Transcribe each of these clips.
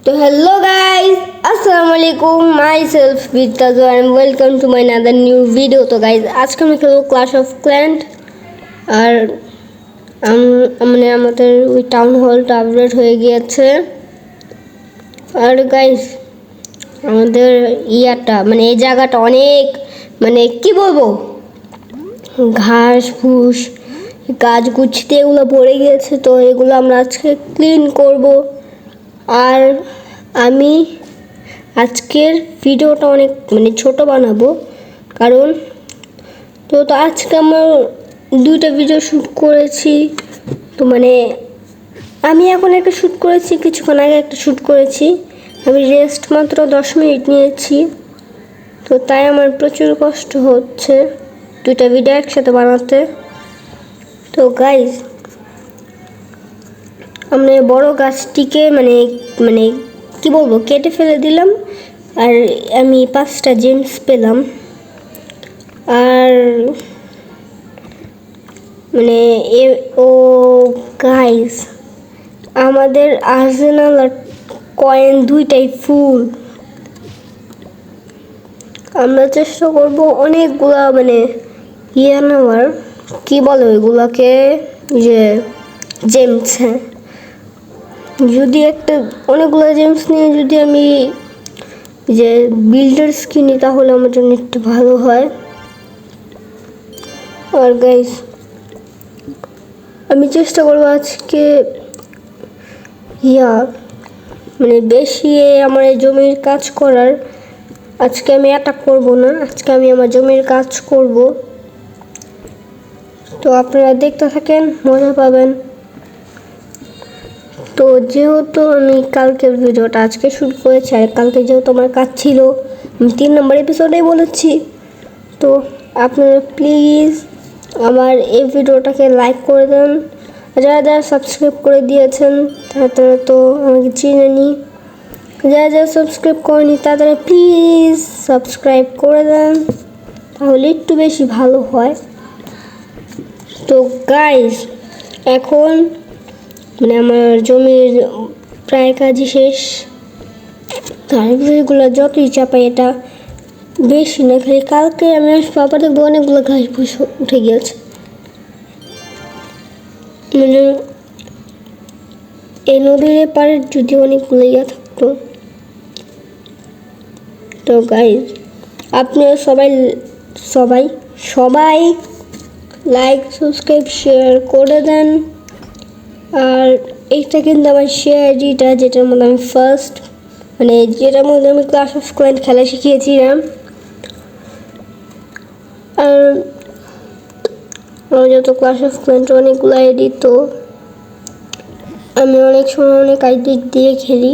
So hello guys, Assalamualaikum. Myself Vitazo and welcome to my another new video. তো guys আজকে আমি খেলবো class of clans আর মানে আমাদের ওই টাউন হলটা আপডেট হয়ে গিয়েছে। আর গাইস আমাদের মানে এই জায়গাটা অনেক মানে কি বলবো ঘাস ফুস গাছ গুছিতে এগুলো ভরে গিয়েছে, তো এগুলো আমরা আজকে ক্লিন করব। আর আমি আজকের ভিডিওটা অনেক মানে ছোট বানাবো, কারণ তো আজকে আমার দুইটা ভিডিও শ্যুট করেছি। তো মানে আমি এখন একটা শ্যুট করেছি, কিছুক্ষণ আগে একটা শ্যুট করেছি। আমি রেস্ট মাত্র 10 মিনিট নিয়েছি, তো তাই আমার প্রচুর কষ্ট হচ্ছে দুইটা ভিডিও একসাথে বানাতে। তো গাইজ আমরা বড় গাছটিকে মানে মানে কি বলবো কেটে ফেলে দিলাম, আর আমি 5টা জেমস পেলাম। আর মানে ও গাইজ আমাদের আর্সেনাল আর কয়েন দুইটাই ফুল। আমরা চেষ্টা করব অনেকগুলা মানে নেওয়ার, কি বলে ওইগুলাকে, যে জেমস। হ্যাঁ, যদি অনেকগুলো জেমস নিয়ে যদি আমি যে বিল্ডার্স কিনি তাহলে আমার জন্য একটু ভালো হয়। আর গাইস আমি চেষ্টা করবো আজকে মানে বেশি আমার এই জমির কাজ করার। আজকে আমি অ্যাটাক করব না, আজকে আমি আমার জমির কাজ করব। তো আপনারা দেখতে থাকেন, মজা পাবেন। তো যেহেতু আমি কালকের ভিডিওটা আজকে শুরু করেছি, আর কালকে যেহেতু আমার কাজ ছিল, আমি 3 নম্বর এপিসোডেই বলেছি। তো আপনারা প্লিজ আমার এই ভিডিওটাকে লাইক করে দেন। যারা যারা সাবস্ক্রাইব করে দিয়েছেন তারা তো আমাকে চিনেনি, যারা যারা সাবস্ক্রাইব করেনি তারা প্লিজ সাবস্ক্রাইব করে দেন, তাহলে একটু বেশি ভালো হয়। তো গাইস এখন মানে আমার জমির প্রায় কাজই শেষ। ঘাসগুলো যতই চাপাই এটা বেশি না, খালি কালকে আমি বাবা দেখবো অনেকগুলো ঘাস ফুস উঠে গিয়েছে। মানে এই নদীর এপারে যদি অনেকগুলো থাকতো। তো গাইস আপনারা সবাই লাইক সাবস্ক্রাইব শেয়ার করে দেন। আর এইটা কিন্তু আমার শেয়ার যেটার মধ্যে আমি ফার্স্ট মানে যেটার মধ্যে আমি ক্লাশ অফ ক্ল্যান্স খেলা শিখিয়েছিলাম। আর আমার যত ক্লাশ অফ ক্ল্যান্স অনেকগুলো আইডি, তো আমি অনেক সময় অনেক আইডি দিয়ে খেলি।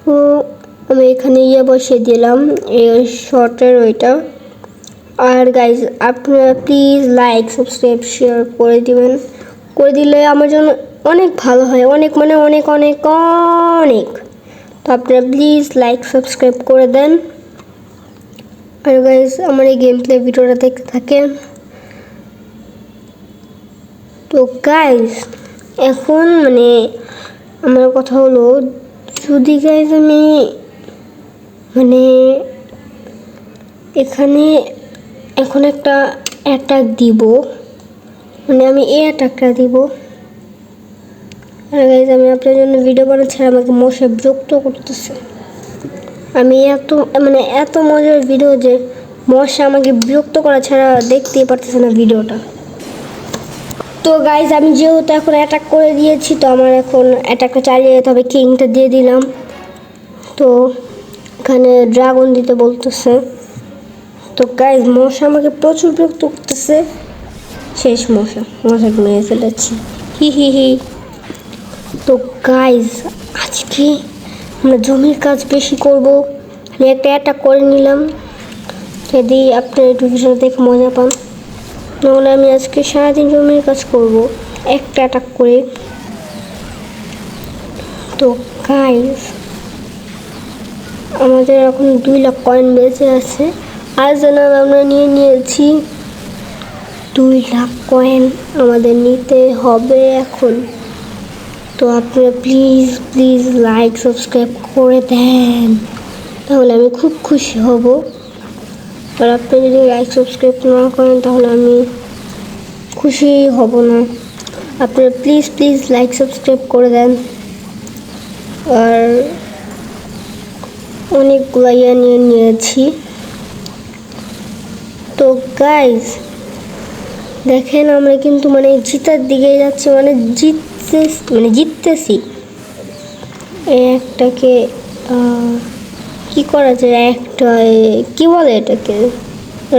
তো আমি এখানে বসিয়ে দিলাম এই শর্টের ওইটা। আর গাইজ আপনারা প্লিজ লাইক সাবস্ক্রাইব শেয়ার করে দিবেন, করে দিলে আমার জন্য অনেক ভালো হয়, অনেক মানে অনেক অনেক অনেক। তো আপনারা প্লিজ লাইক সাবস্ক্রাইব করে দেন। আর গাইজ আমার এই গেম প্লে ভিডিওটা দেখতে থাকেন। তো গাইজ এখন মানে আমার কথা হলো, যদি গাইজ আমি মানে এখানে এখন একটা অ্যাটাক দিব, মানে আমি এই অ্যাটাকটা দিব। আর গাইজ আমি আপনার জন্য ভিডিও বানাচ্ছি, আমাকে মশা বিরক্ত করতেছে। আমি এত মজার ভিডিও যে মশা আমাকে বিরক্ত করা ছাড়া দেখতেই পারতেছে না ভিডিওটা। তো গাইজ আমি যেহেতু এখন অ্যাটাক করে দিয়েছি, তো আমার এখন অ্যাটাকটা চালিয়ে যেতে হবে। কিংটা দিয়ে দিলাম, তো এখানে ড্রাগন দিতে বলতেছে। তো গাইজ মশা আমাকে প্রচুর বিরক্ত করতেছে। শেষ মশাকে মেরে ফেলেছি, হি। তো গাইজ আজকে আমরা জমির কাজ বেশি করব। আমি একটা অ্যাটাক করে নিলাম, যদি আপনার একটু ভিডিও দেখে মজা পান। তাহলে আমি আজকে সারাদিন জমির কাজ করব একটা অ্যাটাক করে। তো গাইজ আমাদের এখন 2 লাখ কয়েন বেঁচে আছে। আর্সেনাল আমরা নিয়েছি 2 লাখ কয়েন আমাদের নিতে হবে এখন। তো আপনারা প্লিজ প্লিজ লাইক সাবস্ক্রাইব করে দেন, তাহলে আমি খুব খুশি হব। আর আপনি যদি লাইক সাবস্ক্রাইব না করেন তাহলে আমি খুশি হব না। আপনারা প্লিজ প্লিজ লাইক সাবস্ক্রাইব করে দেন। আর অনেকগুলো নিয়েছি। তো গাইজ দেখেন, আমরা কিন্তু মানে জিতার দিকে যাচ্ছি, মানে জিততেছি। একটাকে কি করা যায়, একটা কি বলে এটাকে,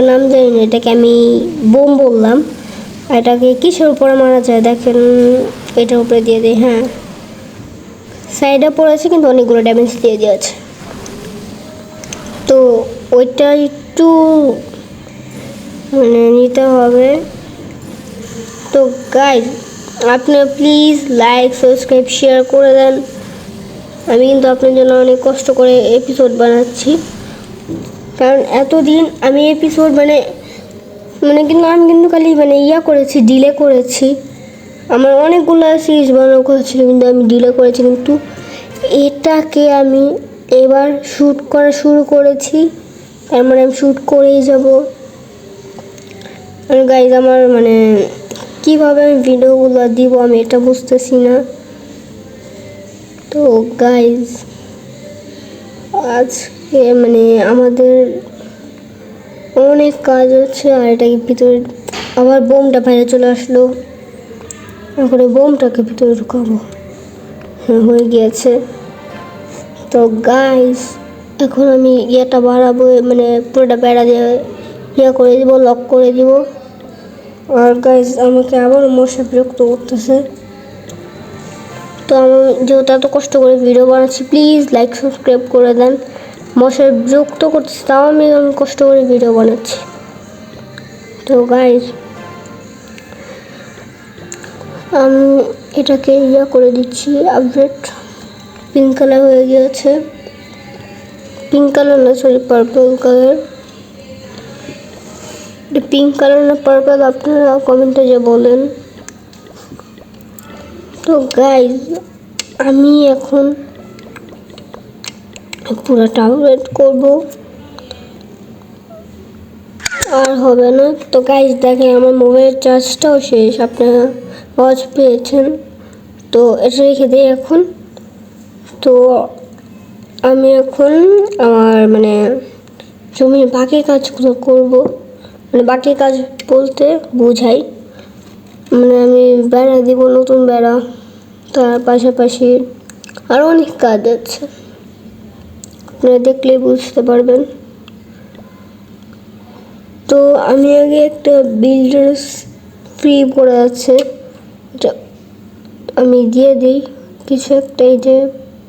নাম জানি না, এটাকে আমি বোম বললাম। এটাকে কিসের উপরে মারা যায় দেখেন, এটার উপরে দিয়ে দিই। হ্যাঁ, সাইডে পড়েছে কিন্তু অনেকগুলো ড্যামেজ দিয়ে দিয়েছে। তো ওইটা একটু মানে নিতে হবে। তো গাইজ আপনারা প্লিজ লাইক সাবস্ক্রাইব শেয়ার করে দেন। আমি কিন্তু আপনার জন্য অনেক কষ্ট করে এপিসোড বানাচ্ছি, কারণ এতদিন আমি এপিসোড মানে কিন্তু আমি কিন্তু খালি করেছি, ডিলে করেছি। আমার অনেকগুলো সিরিজ বানানো করেছিল কিন্তু আমি ডিলে করেছি, কিন্তু এটাকে আমি এবার শ্যুট করা শুরু করেছি। তার মানে আমি শ্যুট করেই যাব। আর গাইজ আমার কীভাবে আমি ভিডিওগুলো দিব আমি এটা বুঝতেছি না। তো গাইজ আজকে আমাদের অনেক কাজ হচ্ছে। আর এটাকে ভিতরে আবার বোমটা বাইরে চলে আসলো, এখন বোমটাকে ভিতরে ঢুকাবো। হ্যাঁ, হয়ে গিয়েছে। তো গাইজ এখন আমি ইয়েটা বাড়াবো, পুরোটা বেড়া দিয়ে করে দিব, লক করে দিব। আর গাইজ আমাকে আবার মশা বিরক্ত করতেছে। তো আমি যেহেতু এত কষ্ট করে ভিডিও বানাচ্ছি, প্লিজ লাইক সাবস্ক্রাইব করে দেন। মশার বিরক্ত করতেছে, তাও আমি কষ্ট করে ভিডিও বানাচ্ছি। তো গাইজ আমি এটাকে করে দিচ্ছি আপডেট। পিঙ্ক কালার হয়ে গিয়েছে, পিঙ্ক কালার না, sorry purple colour. Pink colour না পার্পল, আপনারা কমেন্টে যে বলেন। তো গাইজ আমি এখন পুরোটা আপডেট করব, আর হবে না। তো গাইজ দেখেন আমার মোবাইলের চার্জটাও শেষ, আপনারা ওয়াচ পেয়েছেন। তো এটা রেখে দিই এখন। তো আমি এখন আমার জমির বাকি কাজগুলো করব। বাকি কাজ বলতে বোঝাই আমি বেড়া দিব, নতুন বেড়া। তার পাশাপাশি আরও অনেক কাজ আছে, আপনারা দেখলেই বুঝতে পারবেন। তো আমি আগে একটা বিল্ডার্স ফ্রি পড়ে আছে, এটা আমি দিয়ে দিই কিছু একটা। এই যে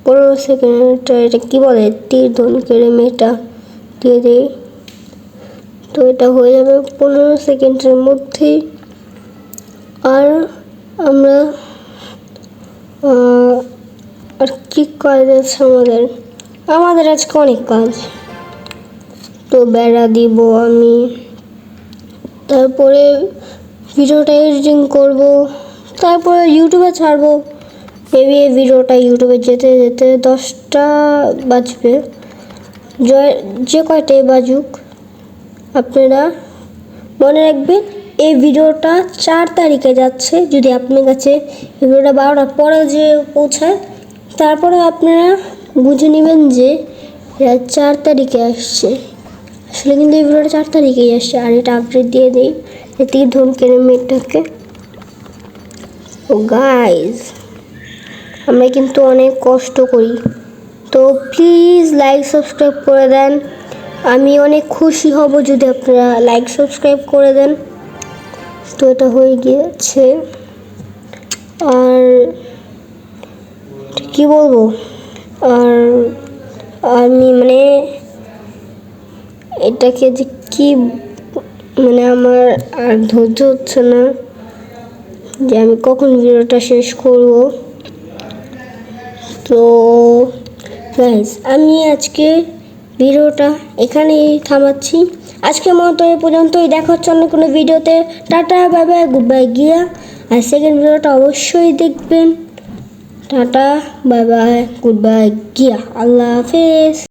15 সেকেন্ডটা, এটা কী বলে, তীর ধনুকের মেয়েটা দিয়ে দিই। তো এটা হয়ে যাবে 15 সেকেন্ডের মধ্যেই। আর আমরা আর কী কাজ আছে আমাদের আজকে অনেক কাজ। তো বেড়া দিব আমি, তারপরে ভিডিওটা এডিটিং করব, তারপরে ইউটিউবে ছাড়বো। মেবি এই ভিডিওটা ইউটিউবে যেতে যেতে 10টা বাজবে, যে কয়টাই বাজুক। আপনারা মনে রাখবেন এই ভিডিওটা 4 তারিখে যাচ্ছে। যদি আপনার কাছে এই ভিডিওটা 12টার পরে যে পৌঁছায়, তারপরে আপনারা বুঝে নেবেন যে এটা 4 তারিখে আসছে। আসলে কিন্তু এই ভিডিওটা 4 তারিখেই আসছে। আর এটা আপডেট দিয়ে দিই তীর ধনুকের মেয়েটাকে। ও গাইজ আমরা কিন্তু অনেক কষ্ট করি, তো প্লিজ লাইক সাবস্ক্রাইব করে দেন। আমি অনেক খুশি হব যদি আপনারা লাইক সাবস্ক্রাইব করে দেন। তো এটা হয়ে গিয়েছে। আর কি বলবো, আর আমি এটাকে যে কি আমার আর ধৈর্য হচ্ছে না যে আমি কখন ভিডিওটা শেষ করব। তো গাইজ আমি আজকে ভিডিওটা এখানেই থামাচ্ছি। আজকের মতো এ পর্যন্তই, দেখা হচ্ছে অন্য কোনো ভিডিওতে। Tata, bye bye, good bye গিয়া। আর সেকেন্ড ভিডিওটা অবশ্যই দেখবেন। Tata, bye bye, good bye, গিয়া, আল্লাহ হাফেজ।